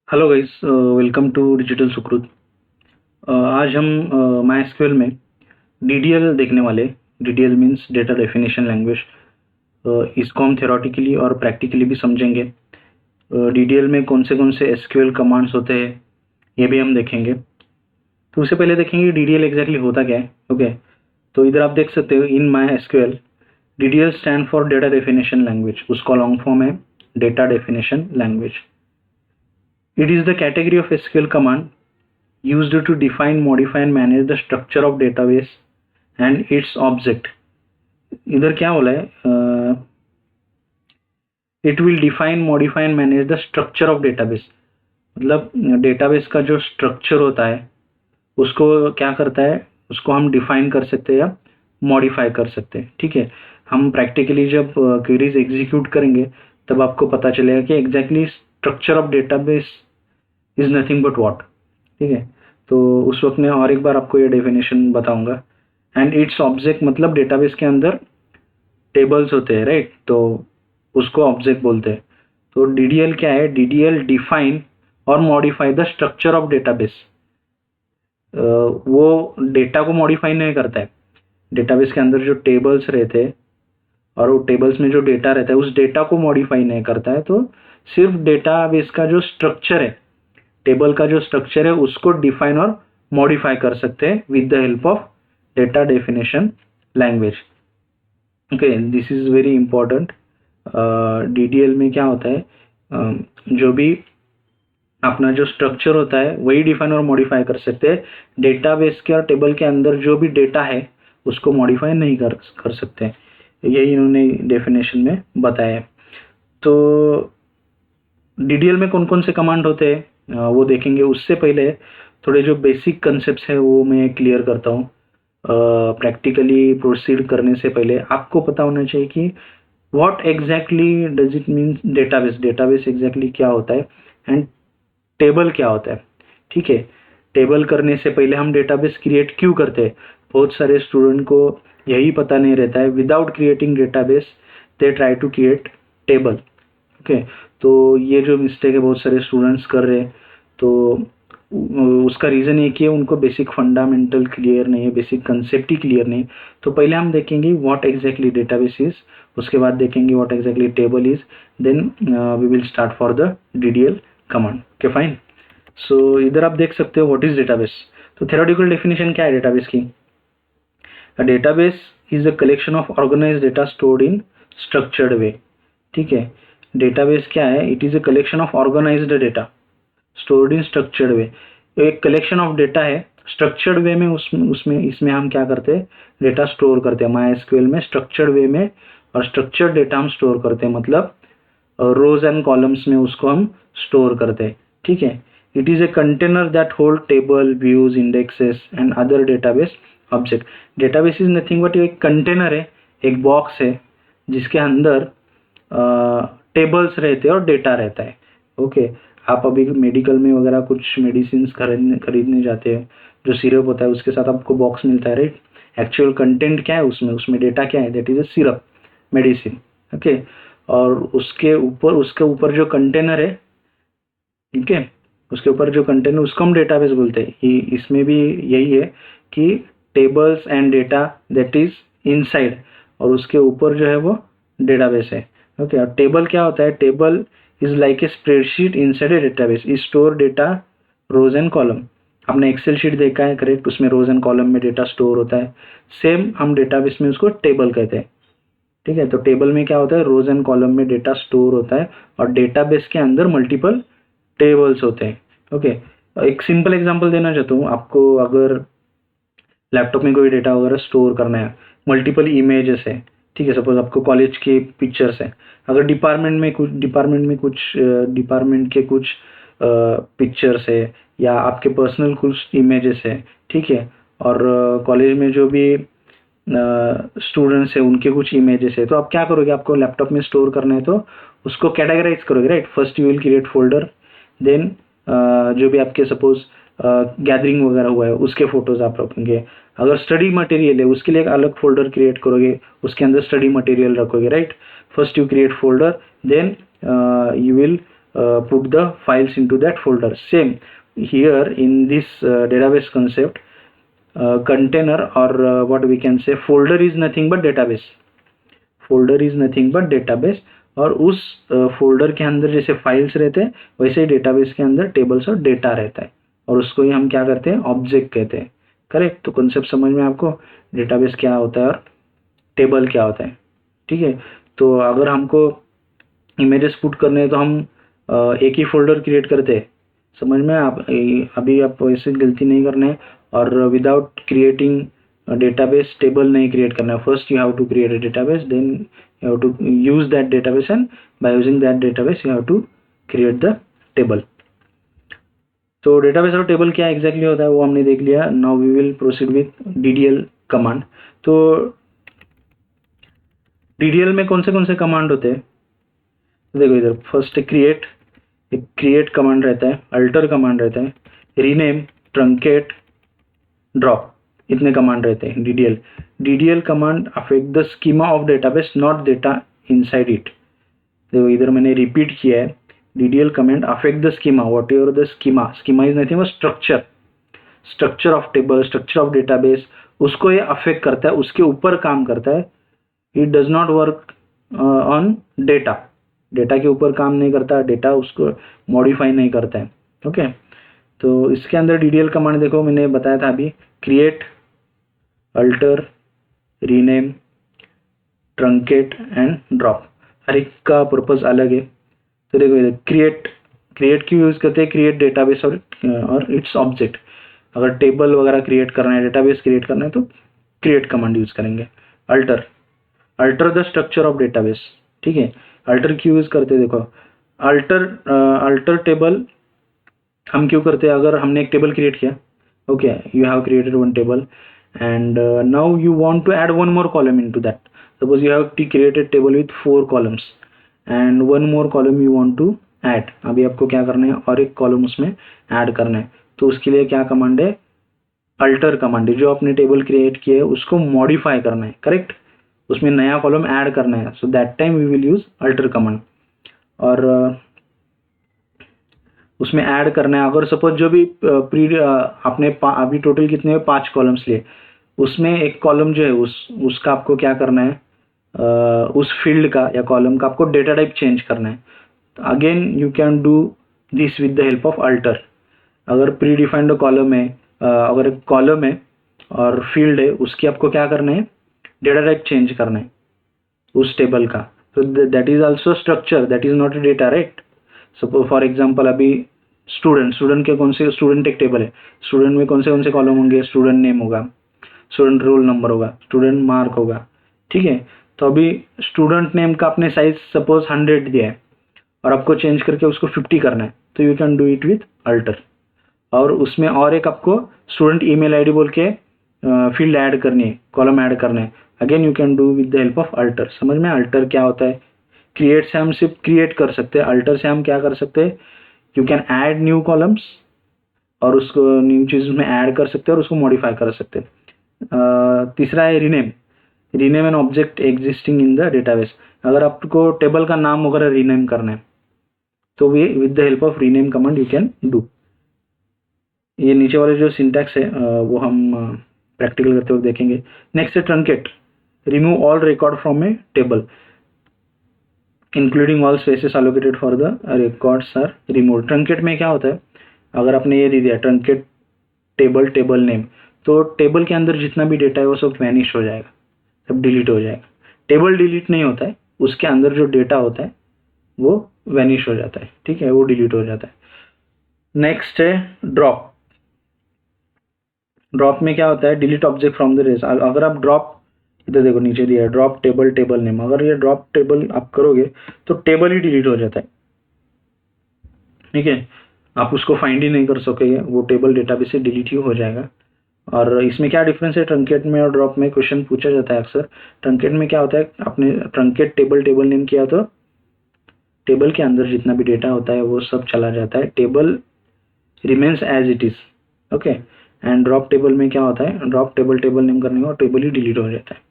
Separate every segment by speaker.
Speaker 1: Hello guys, welcome to digital Sukrit. आज हम MySQL में डीडीएल देखने वाले। DDL means data definition language. इसको हम थ्योरेटिकली और प्रैक्टिकली भी समझेंगे। डीडीएल में कौन से एसक्यूएल कमांड्स होते हैं ये भी हम देखेंगे। तो उससे पहले देखेंगे डीडीएल एग्जैक्टली होता क्या है। ओके, तो इधर आप देख सकते हो इन MySQL DDL stand for data definition language. उसका लॉन्ग फॉर्म है data definition language. It is the category of SQL command used to define, modify and manage the structure of database and its object. इधर क्या बोला है? It will define, modify and manage the structure of database. मतलब database का जो structure होता है उसको क्या करता है, उसको हम डिफाइन कर सकते हैं या मॉडिफाई कर सकते हैं। ठीक है, हम प्रैक्टिकली जब क्वेरीज एग्जीक्यूट करेंगे तब आपको पता चलेगा कि exactly structure of database is nothing but what. ठीक है, तो उस वक्त मैं और एक बार आपको ये डेफिनेशन बताऊंगा। एंड इट्स ऑब्जेक्ट मतलब डेटाबेस के अंदर टेबल्स होते हैं, राइट, तो उसको ऑब्जेक्ट बोलते हैं। तो डीडीएल क्या है? डीडीएल डिफाइन और modify the structure of database. वो डेटा को मॉडिफाई नहीं करता है। डेटाबेस के अंदर जो टेबल्स रहते हैं और वो टेबल्स में जो डेटा रहता है उस डेटा को मॉडिफाई नहीं करता है। तो सिर्फ डेटाबेस का जो स्ट्रक्चर है, टेबल का जो स्ट्रक्चर है उसको डिफाइन और मॉडिफाई कर सकते हैं with the help of data definition language. Okay, this is very important. DDL में क्या होता है, जो भी अपना जो स्ट्रक्चर होता है वही डिफाइन और मॉडिफाई कर सकते हैं। डेटाबेस के और टेबल के अंदर जो भी डेटा है उसको मॉडिफाई नहीं कर सकते। यही इन्होंने डेफिनेशन में बताया। तो डीडीएल में कौन कौन से कमांड होते हैं वो देखेंगे। उससे पहले थोड़े जो बेसिक कंसेप्ट्स है वो मैं क्लियर करता हूँ। प्रैक्टिकली प्रोसीड करने से पहले आपको पता होना चाहिए कि what exactly does it mean database. Database exactly क्या होता है एंड टेबल क्या होता है। ठीक है, टेबल करने से पहले हम डेटाबेस क्रिएट क्यों करते हैं? बहुत सारे स्टूडेंट को यही पता नहीं रहता है। Without creating database they try to create table. Okay, तो ये जो मिस्टेक है बहुत सारे स्टूडेंट्स कर रहे हैं, तो उसका रीज़न ये कि है उनको बेसिक फंडामेंटल क्लियर नहीं है, बेसिक कंसेप्ट ही क्लियर नहीं। तो पहले हम देखेंगे व्हाट एग्जैक्टली डेटाबेस इज, उसके बाद देखेंगे what exactly table is, then we will start for the DDL command. Okay fine. So इधर आप देख सकते हो व्हाट इज डेटाबेस। तो थ्योरेटिकल डेफिनेशन क्या है डेटाबेस की? A database is a collection of organised data stored in structured way. ठीक है, डेटाबेस क्या है? It is a collection of organised data stored in structured way. एक कलेक्शन ऑफ डेटा है स्ट्रक्चर्ड वे में, उसमें इसमें हम क्या करते हैं? डेटा स्टोर करते हैं। MySQL में स्ट्रक्चर्ड वे में और स्ट्रक्चर्ड डेटा हम स्टोर करते हैं, मतलब रोज एंड कॉलम्स में उसको हम स्टोर करते हैं। ठीक है, it is a container that hold table, views, indexes and other database object. Database is nothing but एक कंटेनर है, एक बॉक्स है जिसके अंदर टेबल्स रहते हैं और डेटा रहता है। ओके, आप अभी मेडिकल में वगैरह कुछ मेडिसिन खरीदने जाते हैं, जो सिरप होता है उसके साथ आपको बॉक्स मिलता है, राइट। एक्चुअल कंटेंट क्या है उसमें डेटा क्या है? That is a syrup, medicine. Okay, और उसके ऊपर जो कंटेनर है, ठीक है, उसके ऊपर जो कंटेनर उसको हम डेटाबेस बोलते हैं। इसमें भी यही है कि tables and data that is inside, और उसके ऊपर जो है वो डेटाबेस है। ओके, और टेबल क्या होता है? Table is like a spreadsheet inside a database, is store data rows and column. आपने एक्सेल शीट देखा है, करेक्ट, उसमें रोज एंड कॉलम में डेटा स्टोर होता है। सेम हम डेटाबेस में उसको टेबल कहते हैं। ठीक है, तो टेबल में क्या होता है? रोज एंड कॉलम में डेटा स्टोर होता है और डेटाबेस के अंदर मल्टीपल टेबल्स होते हैं। ओके, एक सिंपल एग्जांपल देना चाहता हूँ आपको। अगर लैपटॉप में कोई डेटा वगैरह स्टोर करना है, मल्टीपल इमेजेस है, ठीक है, सपोज आपको कॉलेज के पिक्चर्स है, अगर डिपार्टमेंट के कुछ पिक्चर्स है या आपके पर्सनल कुछ इमेजेस है, ठीक है, और कॉलेज में जो भी स्टूडेंट्स है उनके कुछ इमेजेस है, तो आप क्या करोगे? आपको लैपटॉप में स्टोर करना है तो उसको कैटेगराइज करोगे, right. First you will create folder, then जो भी आपके सपोज गैदरिंग वगैरह हुआ है उसके फोटोज आप रखेंगे। अगर स्टडी मटेरियल है उसके लिए एक अलग फोल्डर क्रिएट करोगे, उसके अंदर स्टडी मटेरियल रखोगे, right. First you create folder, then you will put the files into that folder. Same here in this database concept, container or what we can say folder is nothing but database. Folder is nothing but database, और उस folder के अंदर जैसे files रहते हैं वैसे ही database के अंदर टेबल्स और डेटा रहता है, और उसको ही हम क्या करते हैं, ऑब्जेक्ट कहते हैं। करेक्ट। तो कॉन्सेप्ट समझ में आपको, डेटाबेस क्या होता है और टेबल क्या होता है। ठीक है। तो अगर हमको इमेजेस पुट करने हैं तो हम एक ही फोल्डर क्रिएट करते हैं, समझ में आप। अभी आप वैसे गलती नहीं करना है, और विदाउट क्रिएटिंग डेटाबेस टेबल नहीं क्रिएट करना। First you have to create a database, then you have to use that database, and by using that database you have to create the table. तो डेटाबेस और table क्या exactly होता है वो हमने देख लिया। Now we will proceed with DDL command. तो डीडीएल में कौन से कमांड होते हैं, देखो इधर फर्स्ट क्रिएट, एक क्रिएट कमांड रहता है, अल्टर कमांड रहता है, रीनेम, ट्रंकेट, ड्रॉप, इतने कमांड रहते हैं DDL. DDL command affect the schema of database, not data inside it. देखो इधर मैंने रिपीट किया है, DDL command affect the schema, what ever the schema, schema is nothing but structure, structure of table, structure of database, उसको ये affect करता है, उसके ऊपर काम करता है। It does not work on data, data के ऊपर काम नहीं करता, डेटा उसको मॉडिफाई नहीं करता है। ओके। तो इसके अंदर डीडीएल कमांड देखो मैंने बताया था अभी, create, alter, rename, truncate and drop, हर एक का पर्पस अलग है। तो देखो क्रिएट, क्रिएट क्यों यूज करते हैं, क्रिएट डेटाबेस और इट्स ऑब्जेक्ट। अगर टेबल वगैरह क्रिएट करना है, डेटाबेस क्रिएट करना है तो क्रिएट कमांड यूज करेंगे। Alter, alter the structure of database. ठीक है। अल्टर क्यों यूज करते हैं, देखो अल्टर टेबल हम क्यों करते हैं, अगर हमने एक टेबल क्रिएट किया, okay, you have created one table and now you want to add one more column into that. Suppose you have created table with 4 columns and one more column you want to add. अभी आपको क्या करना है, और एक column उसमें add करना है। तो उसके लिए क्या कमांड है, अल्टर कमांड है। जो आपने टेबल क्रिएट किया है उसको मॉडिफाई करना है, करेक्ट, उसमें नया कॉलम ऐड करना है। So that time we will use alter command. और उसमें ऐड करना है, अगर सपोज जो भी आपने अभी टोटल कितने 5 कॉलम्स लिए, उसमें एक कॉलम जो है उसका आपको क्या करना है, उस फील्ड का या कॉलम का आपको डेटा टाइप चेंज करना है। Again you can do this with the help of alter. अगर प्री डिफाइंड कॉलम है, अगर एक कॉलम है और फील्ड है, उसकी आपको क्या करना है, डेटा टाइप चेंज करना है उस टेबल का। तो that is also structure, that is not a data, right. Suppose for example अभी स्टूडेंट के कौन से, स्टूडेंट एक टेबल है, स्टूडेंट में कौन से कॉलम होंगे, स्टूडेंट नेम होगा, स्टूडेंट रोल नंबर होगा, स्टूडेंट मार्क होगा। ठीक है। तो अभी स्टूडेंट नेम का आपने साइज सपोज 100 दिया है और आपको चेंज करके उसको 50 करना है, तो you can do it with alter. और उसमें और एक आपको स्टूडेंट ईमेल आईडी बोल के फील्ड ऐड करनी है, कॉलम ऐड करना है, again you can do with the help of alter. समझ में अल्टर क्या होता है। क्रिएट से हम सिर्फ क्रिएट कर सकते हैं, अल्टर से हम क्या कर सकते हैं, you can add new columns और उसको न्यू चीज में ऐड कर सकते हैं और उसको मॉडिफाई कर सकते हैं। तीसरा है rename, rename an object existing in the database. अगर आपको टेबल का नाम वगैरह रीनेम करना है तो way with the help of rename command you can do. ये नीचे वाले जो सिंटैक्स है वो हम प्रैक्टिकल करते हुए देखेंगे। नेक्स्ट है truncate, remove all record from a table including all spaces allocated for the records are remove. Truncate में क्या होता है, अगर आपने ये दे दिया ट्रंकेट टेबल नेम, तो टेबल के अंदर जितना भी डेटा है वो सब वैनिश हो जाएगा, सब डिलीट हो जाएगा। टेबल डिलीट नहीं होता है, उसके अंदर जो डेटा होता है वो वैनिश हो जाता है। ठीक है, वो डिलीट हो जाता है। नेक्स्ट है ड्रॉप। ड्रॉप में क्या होता है, delete object from the race. अगर आप ड्रॉप, इधर देखो नीचे दिया है ड्रॉप टेबल नेम, अगर ये ड्रॉप टेबल आप करोगे तो टेबल ही डिलीट हो जाता है। ठीक है, आप उसको फाइंड ही नहीं कर सकोगे, वो टेबल डेटाबेस से डिलीट ही हो जाएगा। और इसमें क्या डिफरेंस है ट्रंकेट में और ड्रॉप में, क्वेश्चन पूछा जाता है अक्सर। ट्रंकेट में क्या होता है, आपने ट्रंकेट टेबल नेम किया तो टेबल के अंदर जितना भी डेटा होता है वो सब चला जाता है, table remains as it is. Okay. And drop table में क्या होता है, ड्रॉप टेबल नेम करने का टेबल ही डिलीट हो जाता है।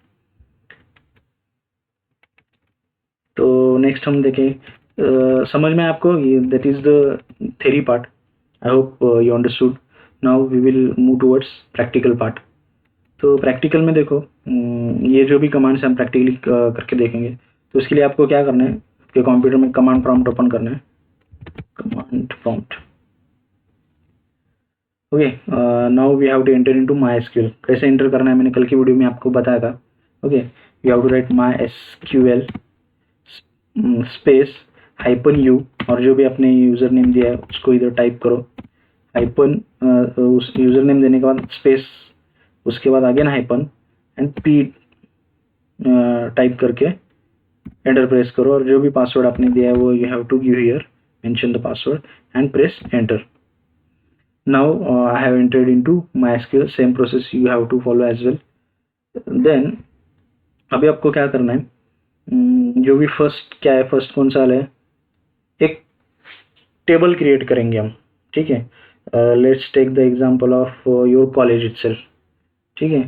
Speaker 1: तो नेक्स्ट हम देखें समझ में आपको? That is the theory part. I hope you understood. Now we will move towards practical part. तो प्रैक्टिकल में देखो, ये जो भी कमांड्स हम प्रैक्टिकली करके देखेंगे, तो इसके लिए आपको क्या करना है, आपके कंप्यूटर में कमांड प्रॉम्प्ट ओपन करना है. Command prompt. Okay, now we have to enter into MySQL. कैसे एंटर करना है मैंने कल की वीडियो में आपको बताया था. Okay, you have to write MySQL space -u, और जो भी आपने यूज़र नेम दिया है उसको इधर टाइप करो. हाइपन, उस यूज़र नेम देने के बाद स्पेस, उसके बाद again hyphen and P type करके एंटर प्रेस करो. और जो भी पासवर्ड आपने दिया है वो you have to give here, mention the password and press enter. Now I have entered into MySQL. Same process you have to follow as well. Then अभी आपको क्या करना है, जो भी फर्स्ट क्या है, फर्स्ट कौन सा है, एक टेबल क्रिएट करेंगे हम. ठीक है, let's take the example of your college itself. ठीक है,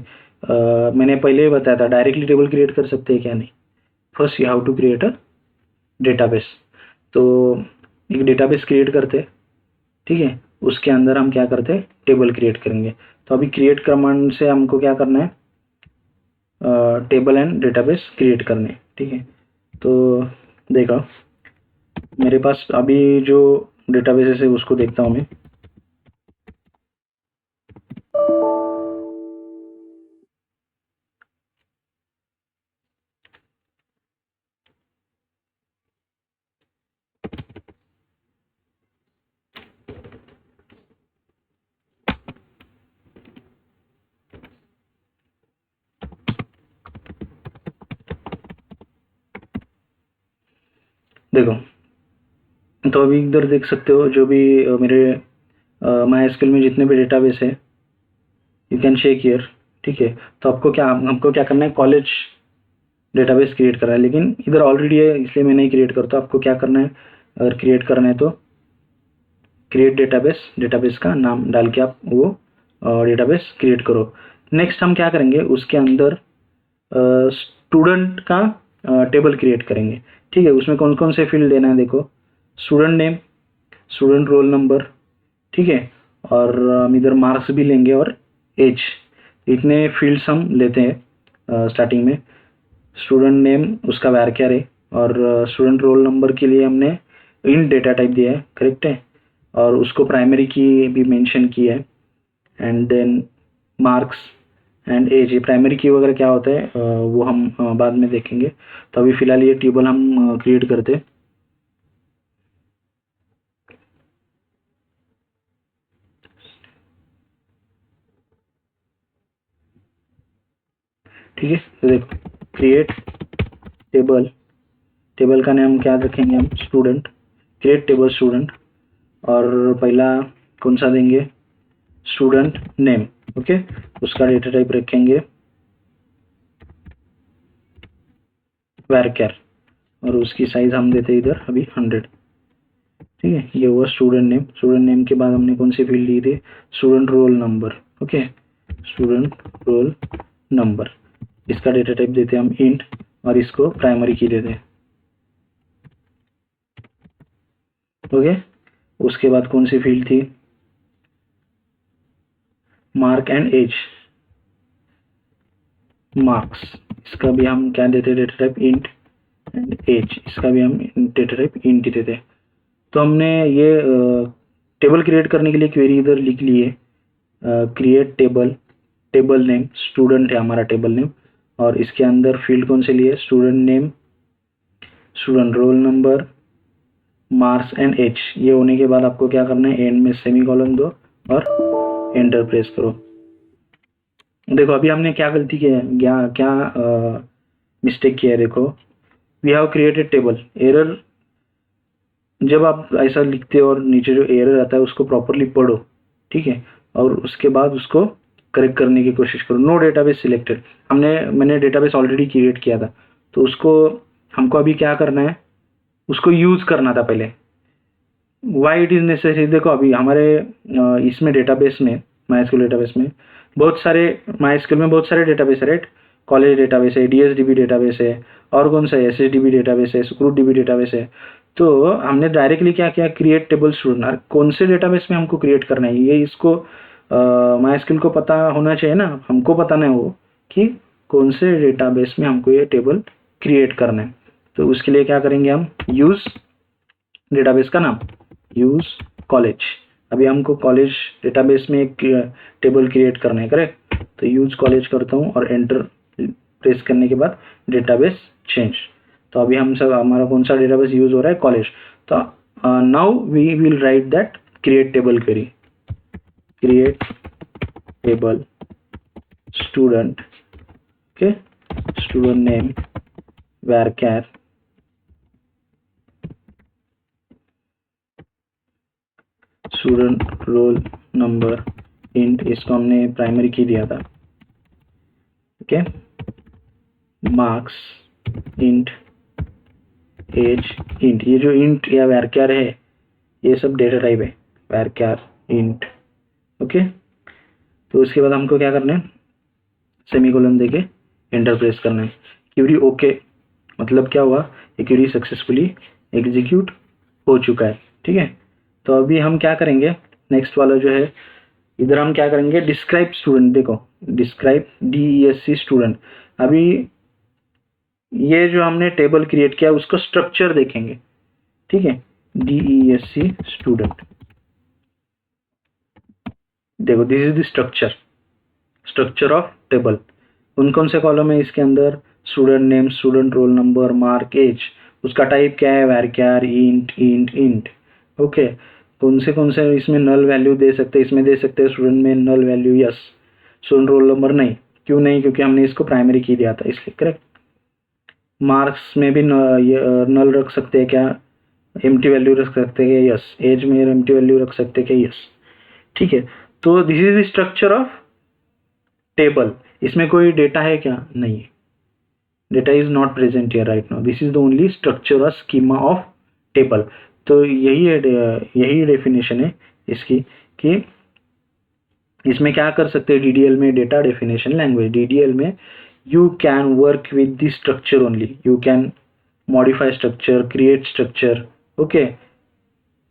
Speaker 1: मैंने पहले ही बताया था डायरेक्टली टेबल क्रिएट कर सकते हैं क्या, नहीं. First you have to create a database. तो एक डेटाबेस क्रिएट करते हैं. ठीक है, उसके अंदर हम क्या करते हैं, टेबल क्रिएट करेंगे. तो अभी क्रिएट कमांड से हमको क्या करना है, टेबल एंड डेटाबेस क्रिएट करने. ठीक है, तो देखो मेरे पास अभी जो डेटाबेस है उसको देखता हूँ मैं. देखो, तो अभी इधर देख सकते हो जो भी मेरे MySQL में जितने भी डेटाबेस है, यू कैन चेक हियर. ठीक है, तो हमको क्या करना है, कॉलेज डेटाबेस क्रिएट करना है. लेकिन इधर ऑलरेडी है इसलिए मैं नहीं क्रिएट करता. आपको क्या करना है, अगर क्रिएट करना है तो क्रिएट डेटाबेस, डेटाबेस का नाम डाल के आप वो डेटाबेस क्रिएट करो. नेक्स्ट हम क्या करेंगे, उसके अंदर स्टूडेंट का टेबल क्रिएट करेंगे. ठीक है, उसमें कौन कौन से फील्ड देना है, देखो student name, student roll number. ठीक है, और हम इधर मार्क्स भी लेंगे और एज. इतने फील्ड्स हम लेते हैं स्टार्टिंग में. स्टूडेंट नेम उसका वैरक्यार है, और स्टूडेंट रोल नंबर के लिए हमने इन डेटा टाइप दिया है, करेक्ट है, और उसको प्राइमरी की भी मेंशन की है. And then marks and age. ये प्राइमरी की वगैरह क्या होता है वो हम बाद में देखेंगे. तो अभी फिलहाल ये टेबल हम क्रिएट करते हैं. ठीक है, तो देखो क्रिएट टेबल. टेबल का नाम क्या रखेंगे हम, स्टूडेंट. क्रिएट टेबल स्टूडेंट, और पहला कौन सा देंगे, स्टूडेंट नेम. ओके, उसका डेटा टाइप रखेंगे वैरक्यार, और उसकी साइज हम देते हैं इधर अभी 100. ठीक है, ये हुआ स्टूडेंट नेम. स्टूडेंट नेम के बाद हमने कौन सी फील्ड ली थी, student roll number. Okay, student roll number, इसका डेटा टाइप देते हैं हम इंट, और इसको प्राइमरी की देते हैं. ओके, उसके बाद कौन सी फील्ड थी, मार्क एंड एज, मार्क्स. इसका भी हम क्या देते हैं, data type int, and age इसका भी हम डेटा टाइप इंट ही देते हैं. तो हमने ये टेबल क्रिएट करने के लिए क्वेरी इधर लिख ली है, create table, table name, student है हमारा टेबल नेम, और इसके अंदर फील्ड कौन से लिए, student name, student roll number, marks and age. ये होने के बाद आपको क्या करना है, एंड में सेमीकोलन दो और एंटर प्रेस करो. देखो अभी हमने क्या गलती की है, क्या मिस्टेक किया है. देखो, we have created table. Error, जब आप ऐसा लिखते हो और नीचे जो एरर आता है उसको प्रॉपरली पढ़ो. ठीक है, और उसके बाद उसको करेक्ट करने की कोशिश करो. नो डेटाबेस सिलेक्टेड, मैंने डेटाबेस ऑलरेडी क्रिएट किया था, तो उसको हमको अभी क्या करना है, उसको यूज करना था पहले. वाई इट इज नेसेसरी, देखो अभी हमारे इसमें डेटाबेस में, MySQL डेटाबेस में बहुत सारे, MySQL में बहुत सारे डेटाबेस है, राइट. कॉलेज डेटाबेस है, DSDB डेटाबेस है, और कौन सा है, SSDB डेटाबेस है, ScrewDB डेटाबेस है. तो हमने डायरेक्टली क्या किया, क्रिएट टेबल स्टूडेंट। कौन से डेटाबेस में हमको क्रिएट करना है ये इसको माइस्क्यूएल को पता होना चाहिए ना, हमको पता नहीं हो कि कौन से डेटाबेस में हमको ये टेबल क्रिएट करना है। तो उसके लिए क्या करेंगे हम, यूज डेटाबेस का नाम यूज कॉलेज। अभी हमको कॉलेज डेटाबेस में एक टेबल क्रिएट करना है, करेक्ट। तो यूज कॉलेज करता हूँ और एंटर प्रेस करने के बाद डेटाबेस चेंज। तो अभी हम सब हमारा कौन सा डेटाबेस यूज हो रहा है, कॉलेज। तो now we will write that create table query, create table student, okay, student name varchar student roll number int, इसको हमने प्राइमरी की दिया था, okay, marks int, age int. ये जो इंट या varchar है ये सब डेटा टाइप है, varchar इंट, ओके। तो उसके बाद हमको क्या करना है, सेमीकोलन देके एंटर प्रेस करना है। क्वेरी ओके, मतलब क्या हुआ, ये क्वेरी सक्सेसफुली एग्जीक्यूट हो चुका है, ठीक है। तो अभी हम क्या करेंगे, नेक्स्ट वाला जो है, इधर हम क्या करेंगे, डिस्क्राइब स्टूडेंट। देखो डिस्क्राइब DESC स्टूडेंट। अभी ये जो हमने टेबल क्रिएट किया उसका स्ट्रक्चर देखेंगे, ठीक है। DESC स्टूडेंट, देखो this is the structure of table. कौन से कॉलम है इसके अंदर, student name, student roll number, mark, age. उसका टाइप क्या है, varchar इंट, ओके। कौन से इसमें नल वैल्यू दे सकते हैं, इसमें दे सकते हैं स्टूडेंट में null value, yes. Student roll number नहीं, क्यों नहीं, क्योंकि हमने इसको प्राइमरी की दिया था इसलिए, करेक्ट। मार्क्स में भी नल रख सकते हैं क्या, एम्प्टी वैल्यू रख सकते हैं, यस। एज में एम्प्टी वैल्यू रख सकते हैं क्या, यस, ठीक है। तो this is the structure of table. इसमें कोई डेटा है क्या, नहीं है, data is not present here right now. This is the only structure और स्कीमा ऑफ टेबल। तो यही डेफिनेशन है इसकी, कि इसमें क्या कर सकते हैं, DDL में डेटा डेफिनेशन लैंग्वेज, DDL में you can work with the structure only, you can modify structure, create structure, okay.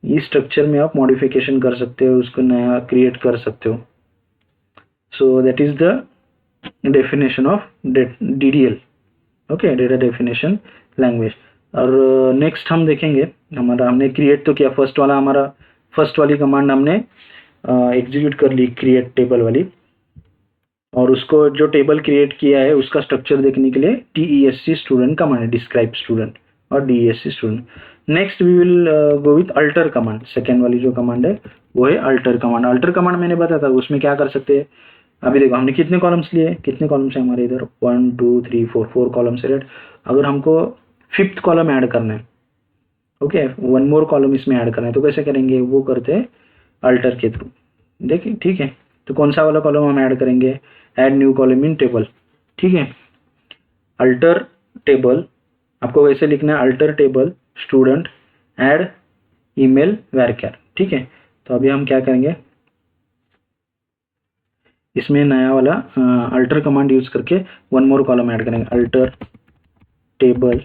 Speaker 1: इस स्ट्रक्चर में आप मॉडिफिकेशन कर सकते हो, उसको नया क्रिएट कर सकते हो। So that is the definition of DDL, okay, data definition language. और नेक्स्ट हम देखेंगे, हमने क्रिएट तो किया, फर्स्ट वाली कमांड हमने एग्जीक्यूट कर ली, क्रिएट टेबल वाली। और उसको जो टेबल क्रिएट किया है उसका स्ट्रक्चर देखने के लिए DESC स्टूडेंट कमांड है, डिस्क्राइब स्टूडेंट और DESC student. Next we will go with alter command. Second वाली जो कमांड है वो है अल्टर कमांड। अल्टर कमांड मैंने बताया था, उसमें क्या कर सकते हैं। अभी देखो हमने कितने कॉलम्स लिए, कितने कॉलम्स है हमारे इधर, 1 2 3 4 कॉलम्स है, राइट। अगर हमको 5th कॉलम ऐड करना है, ओके, 1 मोर कॉलम इसमें ऐड करना है, तो कैसे करेंगे, वो करते हैं अल्टर के थ्रू, देखिए, ठीक है। तो कौन सा वाला कॉलम हम ऐड करेंगे, add new column in table, ठीक है। अल्टर टेबल आपको वैसे लिखना है, alter table student add email varchar, ठीक है। तो अभी हम क्या करेंगे, इसमें नया वाला अल्टर कमांड यूज करके 1 मोर कॉलम ऐड करेंगे, अल्टर टेबल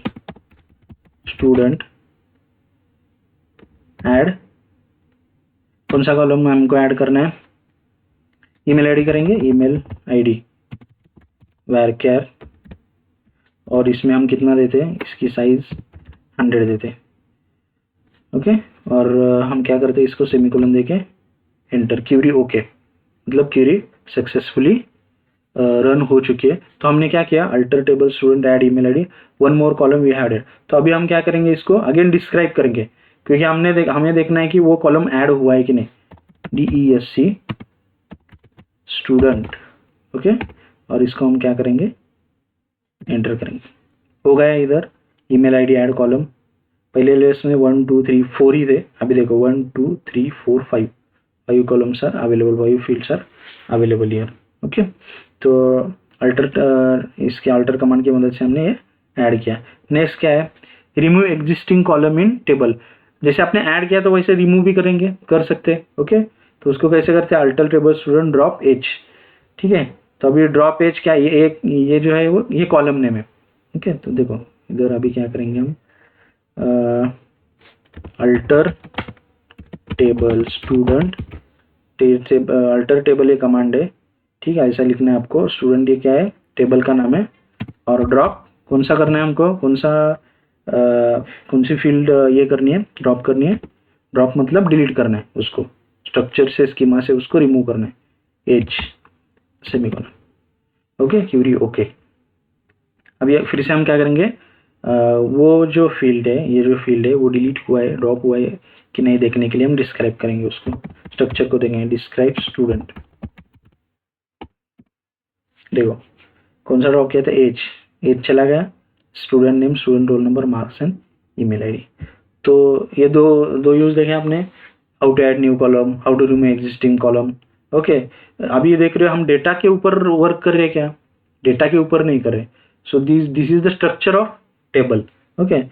Speaker 1: स्टूडेंट ऐड, कौन सा कॉलम में हमको ऐड करना है, ईमेल आईडी करेंगे, ईमेल आईडी varchar। और इसमें हम कितना देते हैं, इसकी साइज 100 देते हैं, ओके। और हम क्या करते हैं, इसको सेमीकोलन देके एंटर, क्वेरी ओके, मतलब क्वेरी सक्सेसफुली रन हो चुकी है। तो हमने क्या किया, alter table student add email ID, 1 more column we had add. तो अभी हम क्या करेंगे, इसको अगेन डिस्क्राइब करेंगे, क्योंकि हमें देखना है कि वो कॉलम ऐड हुआ है कि नहीं, DESC स्टूडेंट, ओके। और इसको हम क्या करेंगे, एंटर करेंगे, हो गया इधर ईमेल आईडी ऐड कॉलम। पहले लेस में 1 2 3 4 ही थे, अभी देखो 1 2 3 4 5 columns are available, 5 fields are available here, okay. तो इसके अल्टर कमांड की मदद से हमने ये ऐड किया। नेक्स्ट क्या है, remove existing column in table. जैसे आपने ऐड किया तो वैसे रिमूव भी कर सकते हैं, ओके। तो उसको कैसे करते हैं, alter table student drop age, ठीक है। तो अभी ड्रॉप एज क्या, ये जो है वो ये कॉलम नेम है, ओके। तो देखो इधर अभी क्या करेंगे हम, alter table student, alter table ये कमांड है, ठीक है, ऐसा लिखना है आपको। स्टूडेंट ये क्या है, टेबल का नाम है। और ड्रॉप कौन सा करना है हमको, कौन सी फील्ड ये करनी है, ड्रॉप करनी है। ड्रॉप मतलब डिलीट करना है उसको, स्ट्रक्चर से स्कीमा से उसको रिमूव करना है, age semicolon. Okay, query okay. अब ये फिर से हम क्या करेंगे, वो जो फील्ड है, ये जो फील्ड है वो डिलीट हुआ है, ड्रॉप हुआ है कि नहीं देखने के लिए हम डिस्क्राइब करेंगे उसको, स्ट्रक्चर को देंगे डिस्क्राइब स्टूडेंट। देखो कौन सा ड्रॉप किया था, एज चला गया, student name, student roll number, marks and email ID. तो ये दो यूज देखे आपने, how to add new column, how to remove existing column. Okay, अभी ये देख रहे हो हम डेटा के ऊपर वर्क कर रहे हैं क्या, डेटा के ऊपर नहीं कर रहे। So this is the structure of table. Okay,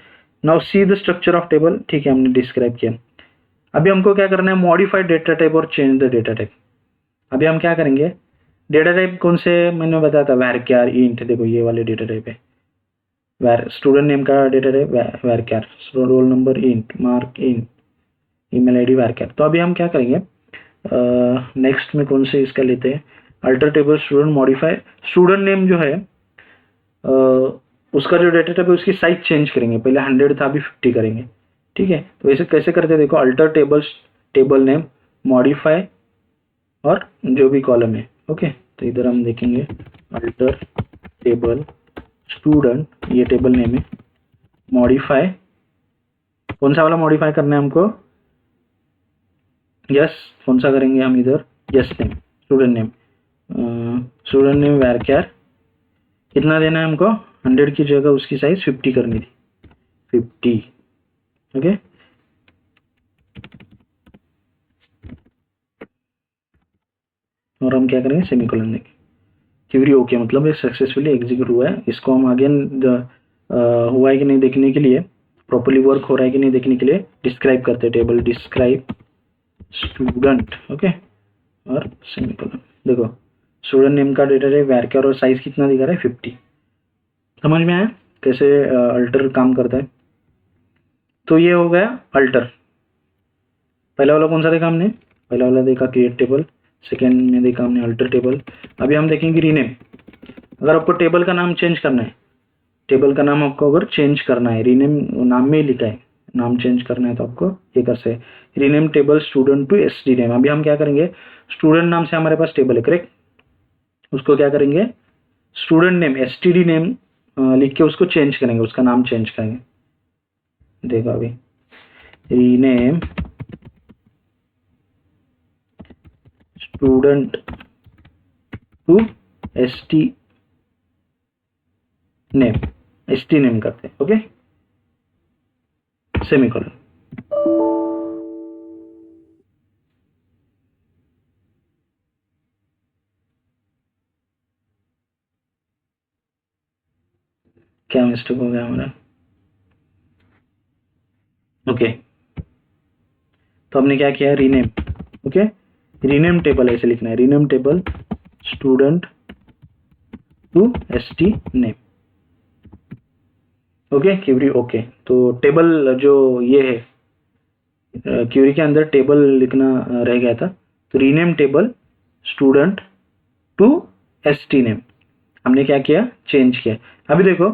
Speaker 1: now see the structure of table, ठीक है, हमने डिस्क्राइब किया। अभी हमको क्या करना है, मॉडिफाइड डेटा टाइप और चेंज द डेटा टाइप। अभी हम क्या करेंगे, डेटा टाइप कौन से मैंने बताया था, वैरक्यार, इंट, देखो ये वाले डेटा टाइप है। स्टूडेंट नेम का data type varchar, roll number int, mark int, email ID varchar. तो अभी हम क्या करेंगे, नेक्स्ट में कौन से इसका लेते हैं, alter table student, modify student name जो है उसका जो डेटा टाइप है उसकी साइज चेंज करेंगे, पहले 100 था अभी 50 करेंगे, ठीक है। तो ऐसे कैसे करते हैं, देखो अल्टर टेबल नेम, मॉडिफाई और जो भी कॉलम है। ओके, तो इधर हम देखेंगे अल्टर टेबल स्टूडेंट, ये टेबल नेम है, मॉडिफाई, कौन सा वाला मॉडिफाई करना है हमको, यस, कौन सा करेंगे हम इधर, यस नेम, स्टूडेंट नेम वैरक्यार, कितना देना है हमको, 100 की जगह उसकी साइज 50 करनी थी, 50। ओके, और हम क्या करेंगे, सेमीकोलन देंगे। क्यूरी ओके, मतलब ये सक्सेसफुली एग्जीक्यूट हुआ है। इसको हम अगेन हुआ है कि नहीं देखने के लिए, प्रॉपर्ली वर्क हो रहा है कि नहीं देखने के लिए डिस्क्राइब करते हैं, टेबल डिस्क्राइब स्टूडेंट, ओके, और सेमीकोलन। देखो स्टूडेंट नेम का डेटा है वैरक्यार और साइज कितना दिखा रहा है, 50। समझ में आया कैसे अल्टर काम करता है। तो ये हो गया अल्टर। पहला वाला कौन सा देखा हमने, पहला वाला देखा क्रिएट टेबल, सेकेंड में देखा हमने अल्टर टेबल। अभी हम देखेंगे रीनेम। अगर आपको टेबल का नाम चेंज करना है, टेबल का नाम आपको अगर चेंज करना है, रीनेम नाम में ही लिखा है, नाम चेंज करना है तो आपको ये कर से rename table student to ST name. अभी हम क्या करेंगे, स्टूडेंट नाम से हमारे पास टेबल है, करेक्ट, उसको क्या करेंगे, स्टूडेंट नेम एसटीडी नेम लिख के उसको चेंज करेंगे, उसका नाम चेंज करेंगे। देखो अभी rename student to ST name करते हैं, ओके, सेमीकोलन। क्या मिस्टेक हो गया हमारा, ओके, तो हमने क्या किया, रीनेम, ओके, रीनेम टेबल ऐसे लिखना है, rename table student to ST name, okay, query okay. तो टेबल जो ये है, क्यूरी के अंदर टेबल लिखना रह गया था, तो rename table student to ST name हमने क्या किया, चेंज किया। अभी देखो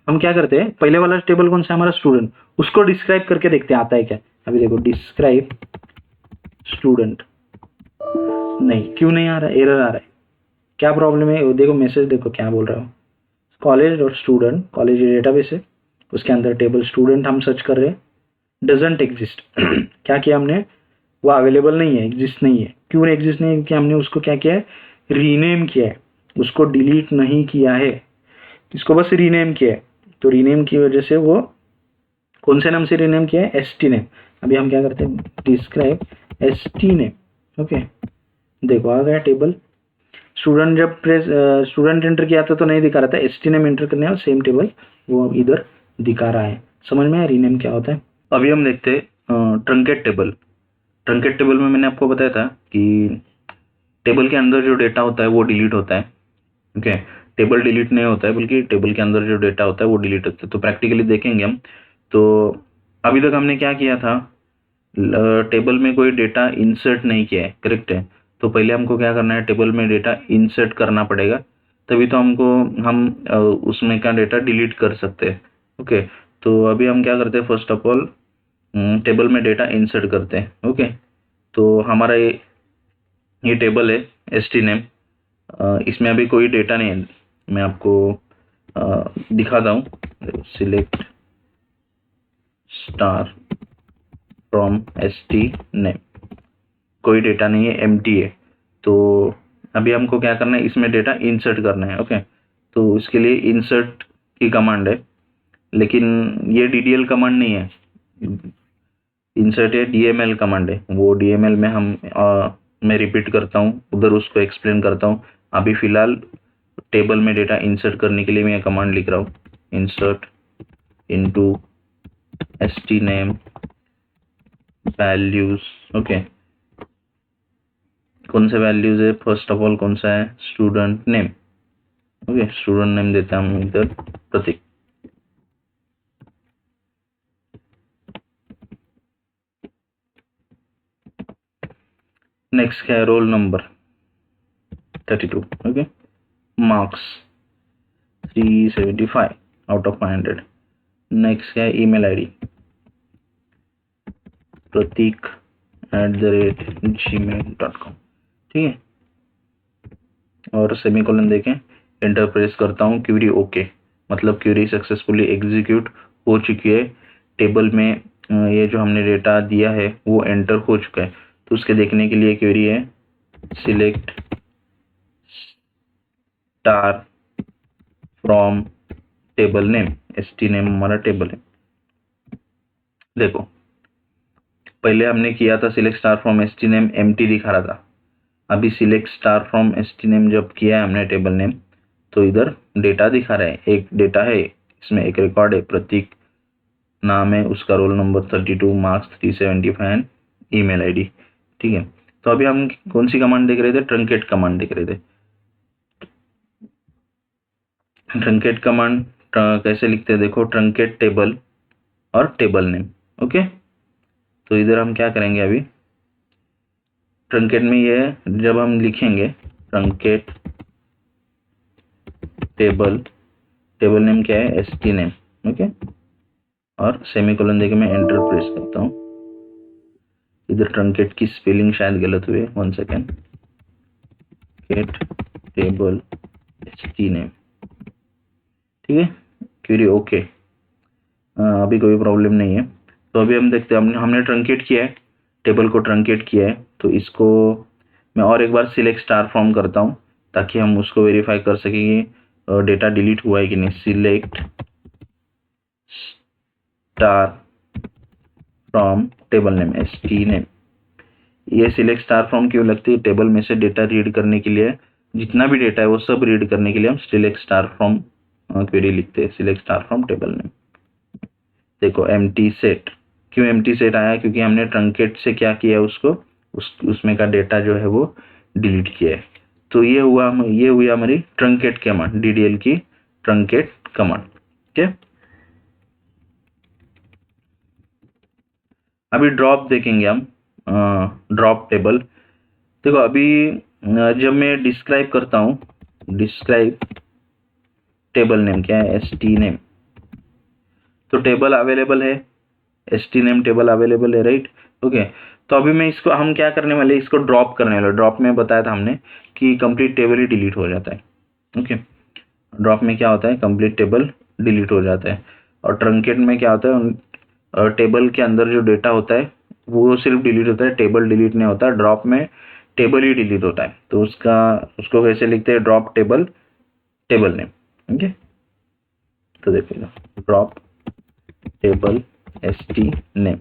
Speaker 1: हम क्या करते हैं, पहले वाला टेबल कौन सा हमारा, स्टूडेंट, उसको डिस्क्राइब करके देखते हैं आता है क्या। अभी देखो डिस्क्राइब स्टूडेंट, नहीं, क्यों नहीं आ रहा है, एरर आ रहा है, क्या प्रॉब्लम है, देखो मैसेज देखो क्या बोल रहा हूँ, कॉलेज और स्टूडेंट, कॉलेज डेटाबेस है, उसके अंदर टेबल स्टूडेंट हम सर्च कर रहे हैं, डजंट एग्जिस्ट। क्या किया हमने, वो अवेलेबल नहीं है, एग्जिस्ट नहीं है। क्यों एग्जिस्ट नहीं है, क्योंकि हमने उसको क्या किया है, रीनेम किया है, उसको डिलीट नहीं किया है, इसको बस रीनेम किया है। तो रीनेम की वजह से वो कौन से नाम से रीनेम किया है, एसटी नेम। अभी हम क्या करते हैं, डिस्क्राइब एसटी नेम, ओके, देखो आ गया टेबल। स्टूडेंट जब स्टूडेंट एंटर किया था तो नहीं दिखा रहा था, एसटी नेम एंटर करने और सेम टेबल वो इधर दिखा रहा है। समझ में आया रीनेम क्या होता है। अभी हम देखते हैं ट्रंकेट टेबल। ट्रंकेट टेबल में मैंने आपको बताया था कि टेबल के अंदर जो डेटा होता है वो डिलीट होता है, ओके, टेबल डिलीट नहीं होता है, बल्कि टेबल के अंदर जो डेटा होता है वो डिलीट होता है। तो प्रैक्टिकली देखेंगे हम, तो अभी तक हमने क्या किया था, टेबल में कोई डेटा इंसर्ट नहीं किया है, करेक्ट है। तो पहले हमको क्या करना है, टेबल में डेटा इंसर्ट करना पड़ेगा, तभी तो हम उसमें का डेटा डिलीट कर सकते हैं। ओके, तो अभी हम क्या करते हैं, फर्स्ट ऑफ ऑल टेबल में डेटा इंसर्ट करते हैं। ओके, तो हमारा ये टेबल है एस टी नेम, इसमें अभी कोई डेटा नहीं है। मैं आपको दिखाता हूँ, select star from S T name, कोई डेटा नहीं है, एम्प्टी है। तो अभी हमको क्या करना है, इसमें डेटा इंसर्ट करना है। ओके, तो इसके लिए इंसर्ट की कमांड है, लेकिन ये डीडीएल कमांड नहीं है, इंसर्ट है डीएमएल कमांड है। वो डीएमएल में मैं रिपीट करता हूँ, उधर उसको एक्सप्लेन करता हूँ। अभी फिलहाल टेबल में डेटा इंसर्ट करने के लिए मैं कमांड लिख रहा हूँ, insert into ST name values. Okay, कौन से वैल्यूज है, फर्स्ट ऑफ ऑल कौन सा है, student name. Okay, student name देते हैं हम इधर प्रतीक। नेक्स्ट क्या है, roll number 32। Okay, marks 375 out of 500। Next क्या है, ईमेल आईडी pratik@gmail.com, ठीक है। और सेमीकोलन देखें, एंटर प्रेस करता हूँ, क्वेरी ओके, मतलब क्वेरी सक्सेसफुली एग्जीक्यूट हो चुकी है। टेबल में ये जो हमने डेटा दिया है वो एंटर हो चुका है। तो उसके देखने के लिए क्वेरी है select star from table name, ST name हमारा टेबल है। देखो, पहले हमने किया था select star from ST name, empty दिखा रहा था। अभी select star from ST name जब किया है हमने टेबल नेम, तो इधर डेटा दिखा रहा है, एक डेटा है, इसमें एक रिकॉर्ड है, प्रतीक नाम है, उसका roll number 32, marks 375 and email ID, ठीक है। तो अभी हम कौन सी कमांड देख रहे थे, ट्रंकेट कमांड देख रहे थे। ट्रंकेट कमांड कैसे लिखते हैं, देखो, ट्रंकेट टेबल और टेबल नेम। ओके, तो इधर हम क्या करेंगे, अभी ट्रंकेट में ये जब हम लिखेंगे ट्रंकेट टेबल, टेबल नेम क्या है, एसटी नेम। ओके, और सेमीकोलन देके मैं एंटर प्रेस करता हूँ। इधर ट्रंकेट की स्पेलिंग शायद गलत हुई है, 1 second, get table ST name, ठीक है, क्वेरी ओके, अभी कोई प्रॉब्लम नहीं है। तो अभी हम देखते हैं, हमने ट्रंकेट किया है, टेबल को ट्रंकेट किया है। तो इसको मैं और एक बार सिलेक्ट स्टार फॉर्म करता हूँ, ताकि हम उसको वेरीफाई कर सकें कि डेटा डिलीट हुआ है कि नहीं। Select star from table name, ST name. ये सिलेक्ट स्टार फ्रॉम क्यों लगती है, टेबल में से डेटा रीड करने के लिए, जितना भी डेटा है वो सब रीड करने के लिए हम सिलेक्ट स्टार फ्रॉम क्वेरी लिखते हैं, select star from table name. देखो, एम्प्टी सेट, क्यों एम्प्टी सेट आया, क्योंकि हमने ट्रंकेट से क्या किया, उसको उसमें का डेटा जो है वो डिलीट किया है। तो ये हुई हमारी ट्रंकेट कमांड, डीडीएल की ट्रंकेट कमांड। ठीक है, अभी ड्रॉप देखेंगे हम, ड्रॉप टेबल। देखो, अभी जब मैं डिस्क्राइब करता हूँ, डिस्क्राइब टेबल नेम क्या है, एसटी नेम, तो टेबल अवेलेबल है, एसटी नेम टेबल अवेलेबल है, राइट। ओके, तो अभी मैं इसको, हम क्या करने वाले, इसको ड्रॉप करने वाले। ड्रॉप में बताया था हमने कि कंप्लीट टेबल ही डिलीट हो जाता है। ओके, ड्रॉप में क्या होता है, कंप्लीट टेबल डिलीट हो जाता है। और ट्रंकेट में क्या होता है, टेबल के अंदर जो डेटा होता है वो सिर्फ डिलीट होता है, टेबल डिलीट नहीं होता। ड्रॉप में टेबल ही डिलीट होता है। तो उसको कैसे लिखते हैं, drop table, table name. Okay, तो देखिएगा, drop table ST name,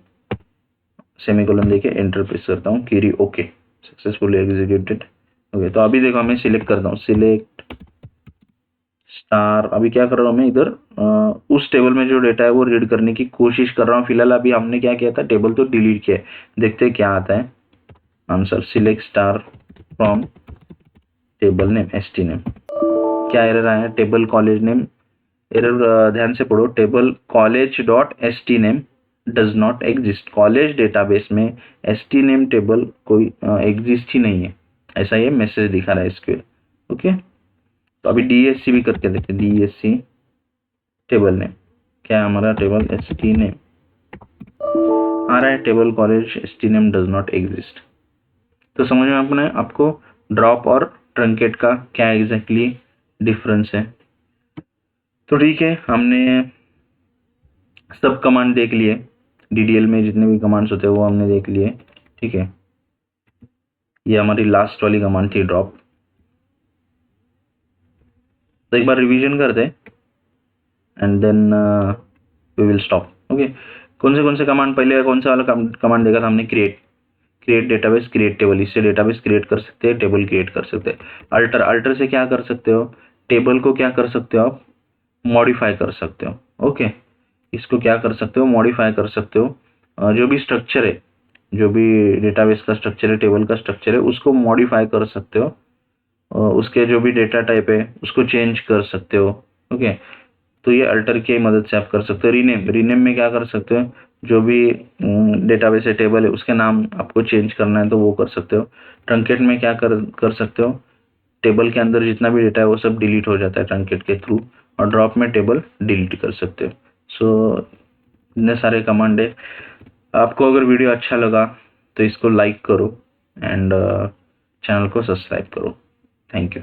Speaker 1: semicolon देके एंटर प्रेस करता हूँ, query okay, successfully executed. Okay, तो अभी देखो, मैं सिलेक्ट करता हूँ, सिलेक्ट स्टार। अभी क्या कर रहा हूँ मैं, इधर उस टेबल में जो डेटा है वो रीड करने की कोशिश कर रहा हूँ। फिलहाल अभी हमने क्या किया था, टेबल तो डिलीट किया है, देखते हैं क्या आता है answer. Select star from table name, ST name. क्या एरर आया है, टेबल कॉलेज नेम, एरर ध्यान से पढ़ो, table college dot ST name does not exist. College database में एसटी नेम टेबल कोई एग्जिस्ट ही नहीं है, ऐसा ये मैसेज दिखा रहा है एसक्यूएल। ओके, तो अभी डीएससी भी करके देखते हैं। डीएससी टेबल नेम, क्या है हमारा टेबल? एसटी नेम आ रहा है, table college ST name does not exist. तो समझ में आपने आपको ड्रॉप और ट्रंकेट का क्या एग्जैक्टली डिफरेंस है। तो ठीक है, हमने सब कमांड देख लिए, डीडीएल में जितने भी कमांड्स होते हैं वो हमने देख लिए। ठीक है, ये हमारी लास्ट वाली कमांड थी ड्रॉप। तो एक बार रिवीजन करते and then we will stop. Okay, कौन से कमांड, पहले कौन सा वाला कमांड देखा था हमने? Create database, create table. इससे डेटाबेस क्रिएट कर सकते हैं, टेबल क्रिएट कर सकते हैं। अल्टर से क्या कर सकते हो? टेबल को क्या कर सकते हो आप? मॉडिफाई कर सकते हो। ओके, इसको क्या कर सकते हो? मॉडिफाई कर सकते हो। जो भी स्ट्रक्चर है, जो भी डेटाबेस का स्ट्रक्चर है, टेबल का स्ट्रक्चर है, उसको मॉडिफाई कर सकते हो। उसके जो भी डेटा टाइप है उसको चेंज कर सकते हो। ओके, तो ये अल्टर की मदद से आप कर सकते हो। रीनेम में क्या कर सकते हो? जो भी डेटाबेस है, टेबल है, उसके नाम आपको चेंज करना है तो वो कर सकते हो। ट्रंकेट में क्या कर सकते हो? टेबल के अंदर जितना भी डेटा है वो सब डिलीट हो जाता है ट्रंकेट के थ्रू। और ड्रॉप में टेबल डिलीट कर सकते हो। सो इतने सारे कमांड है। आपको अगर वीडियो अच्छा लगा तो इसको लाइक करो एंड चैनल को सब्सक्राइब करो। Thank you.